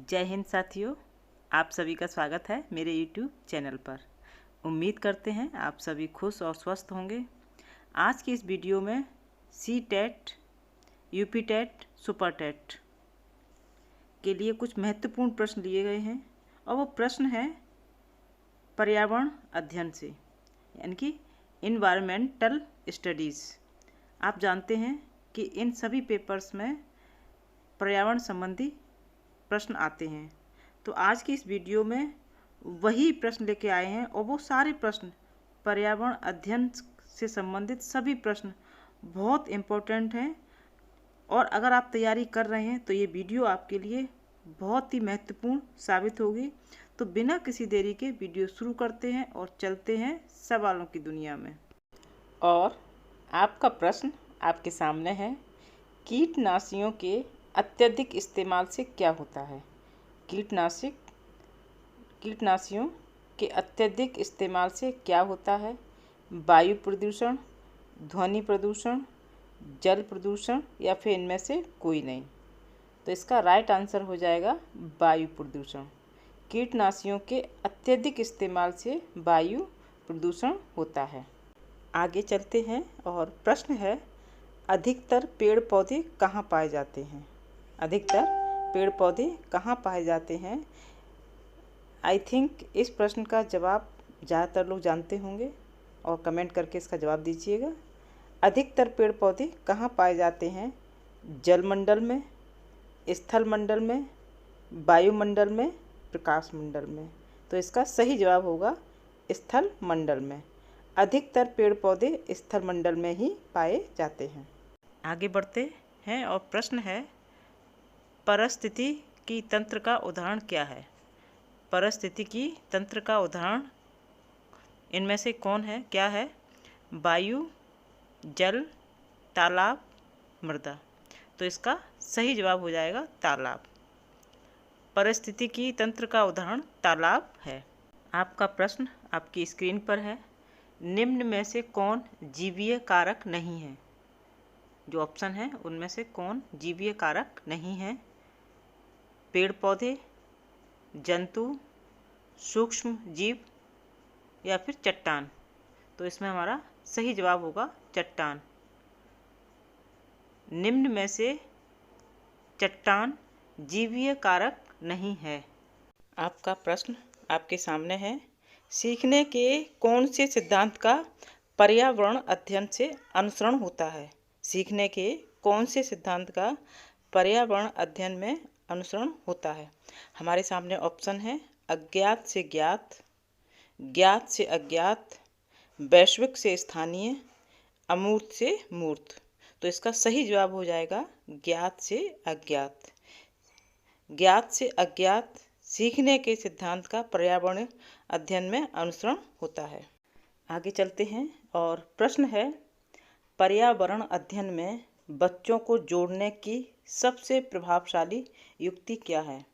जय हिंद साथियों, आप सभी का स्वागत है मेरे YouTube चैनल पर। उम्मीद करते हैं आप सभी खुश और स्वस्थ होंगे। आज की इस वीडियो में C TET, UP TET, super TET के लिए कुछ महत्वपूर्ण प्रश्न लिए गए हैं और वो प्रश्न है पर्यावरण अध्ययन से, यानी कि इन्वायरमेंटल स्टडीज़। आप जानते हैं कि इन सभी पेपर्स में पर्यावरण संबंधी प्रश्न आते हैं। तो आज की इस वीडियो में वही प्रश्न लेके आए हैं और वो सारे प्रश्न पर्यावरण अध्ययन से संबंधित सभी प्रश्न बहुत इम्पोर्टेंट हैं। और अगर आप तैयारी कर रहे हैं तो ये वीडियो आपके लिए बहुत ही महत्वपूर्ण साबित होगी। तो बिना किसी देरी के वीडियो शुरू करते हैं और चलते हैं सवालों की दुनिया में। और आपका प्रश्न आपके सामने है, कीटनाशियों के अत्यधिक इस्तेमाल से क्या होता है। कीटनाशियों के अत्यधिक इस्तेमाल से क्या होता है। वायु प्रदूषण, ध्वनि प्रदूषण, जल प्रदूषण या फिर इनमें से कोई नहीं। तो इसका राइट आंसर हो जाएगा वायु प्रदूषण। कीटनाशियों के अत्यधिक इस्तेमाल से वायु प्रदूषण होता है। आगे चलते हैं और प्रश्न है, अधिकतर पेड़ पौधे कहाँ पाए जाते हैं। अधिकतर पेड़ पौधे कहाँ पाए जाते हैं। आई थिंक इस प्रश्न का जवाब ज़्यादातर लोग जानते होंगे और कमेंट करके इसका जवाब दीजिएगा। अधिकतर पेड़ पौधे कहाँ पाए जाते हैं। जलमंडल में, स्थल मंडल में, वायुमंडल में, प्रकाश मंडल में। तो इसका सही जवाब होगा स्थल मंडल में। अधिकतर पेड़ पौधे स्थल मंडल में ही पाए जाते हैं। आगे बढ़ते हैं और प्रश्न है, पारिस्थितिकी तंत्र का उदाहरण क्या है। पारिस्थितिकी तंत्र का उदाहरण इनमें से कौन है, क्या है। वायु, जल, तालाब, मृदा। तो इसका सही जवाब हो जाएगा तालाब। पारिस्थितिकी तंत्र का उदाहरण तालाब है। आपका प्रश्न आपकी स्क्रीन पर है, निम्न में से कौन जीवीय कारक नहीं है। जो ऑप्शन है उनमें से कौन जीवीय कारक नहीं है। पेड़ पौधे, जंतु, सूक्ष्म जीव या फिर चट्टान। तो इसमें हमारा सही जवाब होगा चट्टान। निम्न में से चट्टान जीवीय कारक नहीं है। आपका प्रश्न आपके सामने है, सीखने के कौन से सिद्धांत का पर्यावरण अध्ययन से अनुसरण होता है। सीखने के कौन से सिद्धांत का पर्यावरण अध्ययन में अनुसरण होता है। हमारे सामने ऑप्शन है, अज्ञात से ज्ञात, ज्ञात से अज्ञात, वैश्विक से स्थानीय, अमूर्त से मूर्त। तो इसका सही जवाब हो जाएगा ज्ञात से अज्ञात। ज्ञात से अज्ञात सीखने के सिद्धांत का पर्यावरण अध्ययन में अनुसरण होता है। आगे चलते हैं और प्रश्न है, पर्यावरण अध्ययन में बच्चों को जोड़ने की सबसे प्रभावशाली युक्ति क्या है।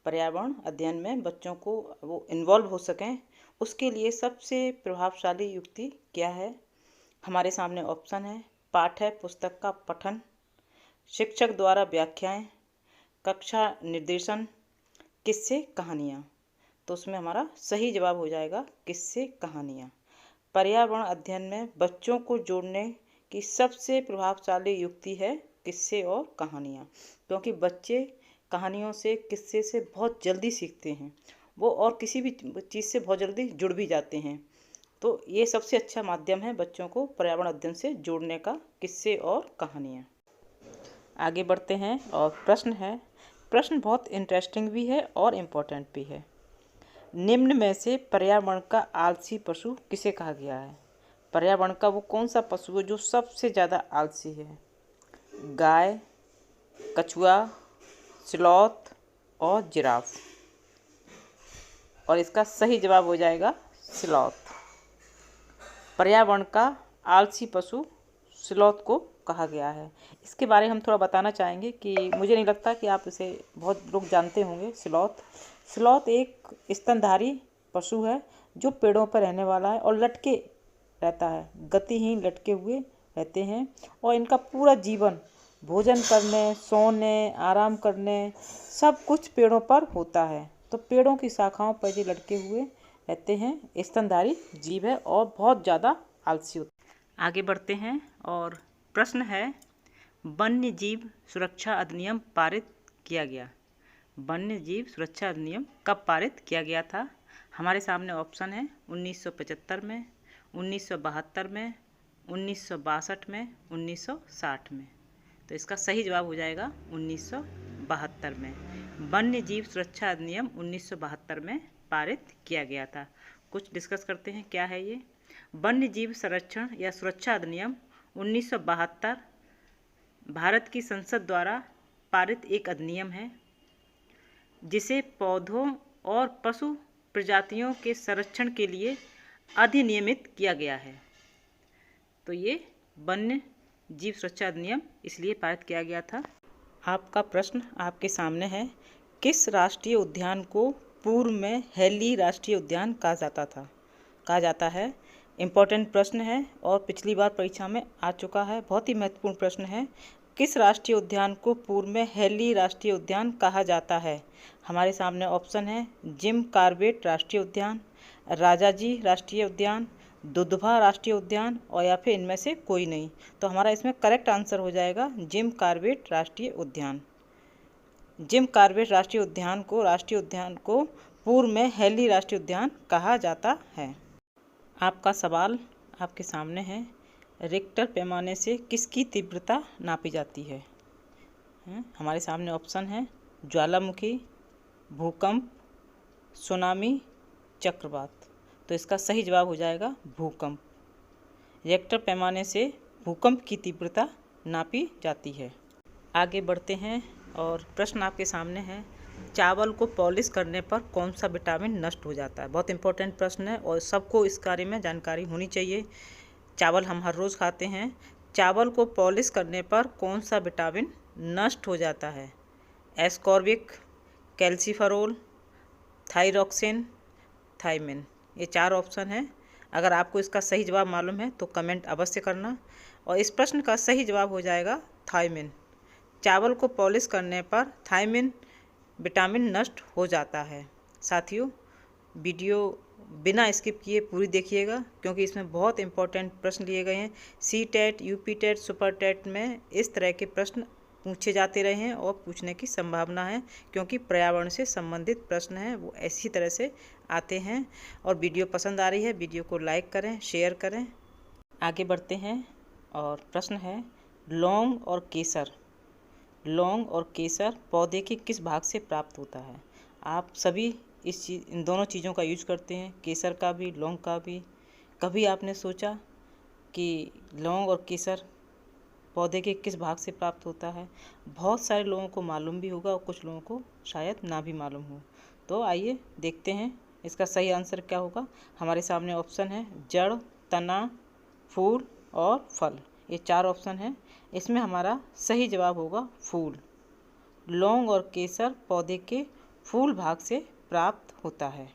पर्यावरण अध्ययन में बच्चों को वो इन्वॉल्व हो सकें, उसके लिए सबसे प्रभावशाली युक्ति क्या है। हमारे सामने ऑप्शन है, पाठ्य पुस्तक का पठन, शिक्षक द्वारा व्याख्याएं, कक्षा निर्देशन, किस्से कहानियाँ। तो उसमें हमारा सही जवाब हो जाएगा किस्से कहानियाँ। पर्यावरण अध्ययन में बच्चों को जोड़ने की सबसे प्रभावशाली युक्ति है किस्से और कहानियाँ, क्योंकि बच्चे कहानियों से, किस्से से बहुत जल्दी सीखते हैं वो, और किसी भी चीज़ से बहुत जल्दी जुड़ भी जाते हैं। तो ये सबसे अच्छा माध्यम है बच्चों को पर्यावरण अध्ययन से जोड़ने का, किस्से और कहानियाँ। आगे बढ़ते हैं और प्रश्न है, प्रश्न बहुत इंटरेस्टिंग भी है और इम्पोर्टेंट भी है। निम्न में से पर्यावरण का आलसी पशु किसे कहा गया है। पर्यावरण का वो कौन सा पशु है जो सबसे ज़्यादा आलसी है। गाय, कछुआ, स्लॉथ और जिराफ। और इसका सही जवाब हो जाएगा स्लॉथ। पर्यावरण का आलसी पशु स्लॉथ को कहा गया है। इसके बारे में हम थोड़ा बताना चाहेंगे कि मुझे नहीं लगता कि आप इसे बहुत लोग जानते होंगे। स्लॉथ एक स्तनधारी पशु है जो पेड़ों पर रहने वाला है और लटके रहता है, गतिहीन लटके हुए रहते हैं। और इनका पूरा जीवन भोजन करने, सोने, आराम करने, सब कुछ पेड़ों पर होता है। तो पेड़ों की शाखाओं पर ये लटके हुए रहते हैं, स्तनधारी जीव है और बहुत ज़्यादा आलसी होते हैं। आगे बढ़ते हैं और प्रश्न है, वन्य जीव सुरक्षा अधिनियम पारित किया गया। वन्य जीव सुरक्षा अधिनियम कब पारित किया गया था? हमारे सामने ऑप्शन है 1975 में, 1972 में, 1962 में, 1960 में। तो इसका सही जवाब हो जाएगा 1972 में। वन्य जीव सुरक्षा अधिनियम 1972 में पारित किया गया था। कुछ डिस्कस करते हैं, क्या है ये? वन्य जीव संरक्षण या सुरक्षा अधिनियम 1972 भारत की संसद द्वारा पारित एक अधिनियम है जिसे पौधों और पशु प्रजातियों के संरक्षण के लिए अधिनियमित किया गया है। तो ये वन्य जीव सुरक्षा अधिनियम इसलिए पारित किया गया था। आपका प्रश्न आपके सामने है, किस राष्ट्रीय उद्यान को पूर्व में हेली राष्ट्रीय उद्यान कहा जाता है? इम्पोर्टेंट प्रश्न है और पिछली बार परीक्षा में आ चुका है, बहुत ही महत्वपूर्ण प्रश्न है। किस राष्ट्रीय उद्यान को पूर्व में हेली राष्ट्रीय उद्यान कहा जाता है? हमारे सामने ऑप्शन है जिम कॉर्बेट राष्ट्रीय उद्यान, राजाजी राष्ट्रीय उद्यान, दुधवा राष्ट्रीय उद्यान और या फिर इनमें से कोई नहीं। तो हमारा इसमें करेक्ट आंसर हो जाएगा जिम कॉर्बेट राष्ट्रीय उद्यान। जिम कॉर्बेट राष्ट्रीय उद्यान को पूर्व में हेली राष्ट्रीय उद्यान कहा जाता है। आपका सवाल आपके सामने है, रिक्टर पैमाने से किसकी तीव्रता नापी जाती है? हमारे सामने ऑप्शन है ज्वालामुखी, भूकंप, सुनामी, चक्रवात। तो इसका सही जवाब हो जाएगा भूकंप। रिक्टर पैमाने से भूकंप की तीव्रता नापी जाती है। आगे बढ़ते हैं और प्रश्न आपके सामने है, चावल को पॉलिश करने पर कौन सा विटामिन नष्ट हो जाता है? बहुत इंपॉर्टेंट प्रश्न है और सबको इस कार्य में जानकारी होनी चाहिए। चावल हम हर रोज़ खाते हैं। चावल को पॉलिश करने पर कौन सा विटामिन नष्ट हो जाता है? Ascorbic, calciferol, thyroxine, thiamine. ये 4 ऑप्शन है। अगर आपको इसका सही जवाब मालूम है तो कमेंट अवश्य करना। और इस प्रश्न का सही जवाब हो जाएगा थायमिन। चावल को पॉलिश करने पर थायमिन विटामिन नष्ट हो जाता है। साथियों, वीडियो बिना स्किप किए पूरी देखिएगा क्योंकि इसमें बहुत इंपॉर्टेंट प्रश्न लिए गए हैं। सी-टेट, यूपी-टेट, सुपर-टेट में इस तरह के प्रश्न पूछे जाते रहे हैं और पूछने की संभावना है क्योंकि पर्यावरण से संबंधित प्रश्न हैं वो ऐसी तरह से आते हैं। और वीडियो पसंद आ रही है, वीडियो को लाइक करें, शेयर करें। आगे बढ़ते हैं और प्रश्न है, लौंग और केसर पौधे के किस भाग से प्राप्त होता है? आप सभी इन दोनों चीज़ों का यूज करते हैं, केसर का भी, लौंग का भी। कभी आपने सोचा कि लौंग और केसर पौधे के किस भाग से प्राप्त होता है? बहुत सारे लोगों को मालूम भी होगा और कुछ लोगों को शायद ना भी मालूम हो। तो आइए देखते हैं इसका सही आंसर क्या होगा। हमारे सामने ऑप्शन है जड़, तना, फूल और फल। ये 4 ऑप्शन हैं। इसमें हमारा सही जवाब होगा फूल। लौंग और केसर पौधे के फूल भाग से प्राप्त होता है।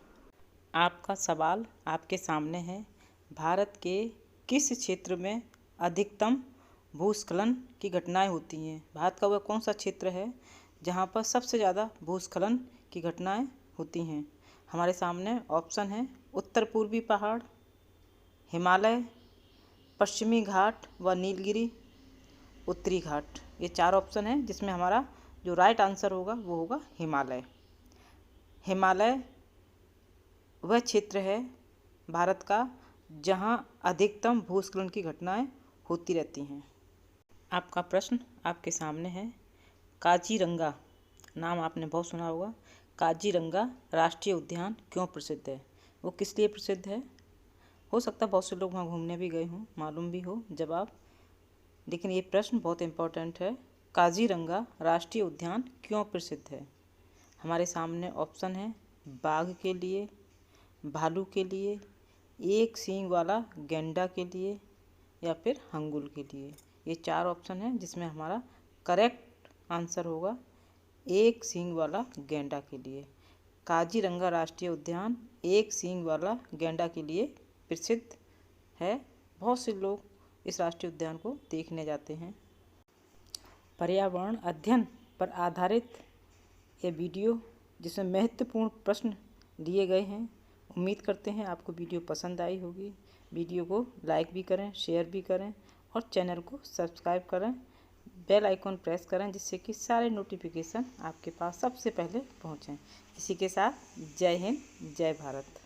आपका सवाल आपके सामने है, भारत के किस क्षेत्र में अधिकतम भूस्खलन की घटनाएं होती हैं? भारत का वह कौन सा क्षेत्र है जहां पर सबसे ज़्यादा भूस्खलन की घटनाएं होती हैं? हमारे सामने ऑप्शन है उत्तर पूर्वी पहाड़, हिमालय, पश्चिमी घाट व नीलगिरी, उत्तरी घाट। ये 4 ऑप्शन हैं जिसमें हमारा जो राइट आंसर होगा वो होगा हिमालय। हिमालय वह क्षेत्र है भारत का जहां अधिकतम भूस्खलन की घटनाएं होती रहती हैं। आपका प्रश्न आपके सामने है, काजीरंगा नाम आपने बहुत सुना होगा। काजीरंगा राष्ट्रीय उद्यान क्यों प्रसिद्ध है? वो किस लिए प्रसिद्ध है? हो सकता है बहुत से लोग वहाँ घूमने भी गए हों, मालूम भी हो जवाब, लेकिन ये प्रश्न बहुत इंपॉर्टेंट है। काजीरंगा राष्ट्रीय उद्यान क्यों प्रसिद्ध है? हमारे सामने ऑप्शन है बाघ के लिए, भालू के लिए, एक सींग वाला गैंडा के लिए या फिर हंगुल के लिए। ये 4 ऑप्शन हैं जिसमें हमारा करेक्ट आंसर होगा एक सींग वाला गैंडा के लिए। काजीरंगा राष्ट्रीय उद्यान एक सींग वाला गैंडा के लिए प्रसिद्ध है। बहुत से लोग इस राष्ट्रीय उद्यान को देखने जाते हैं। पर्यावरण अध्ययन पर आधारित ये वीडियो जिसमें महत्वपूर्ण प्रश्न दिए गए हैं। उम्मीद करते हैं आपको वीडियो पसंद आई होगी। वीडियो को लाइक भी करें, शेयर भी करें और चैनल को सब्सक्राइब करें, बेल आइकॉन प्रेस करें, जिससे कि सारे नोटिफिकेशन आपके पास सबसे पहले पहुंचें। इसी के साथ जय हिंद, जय भारत।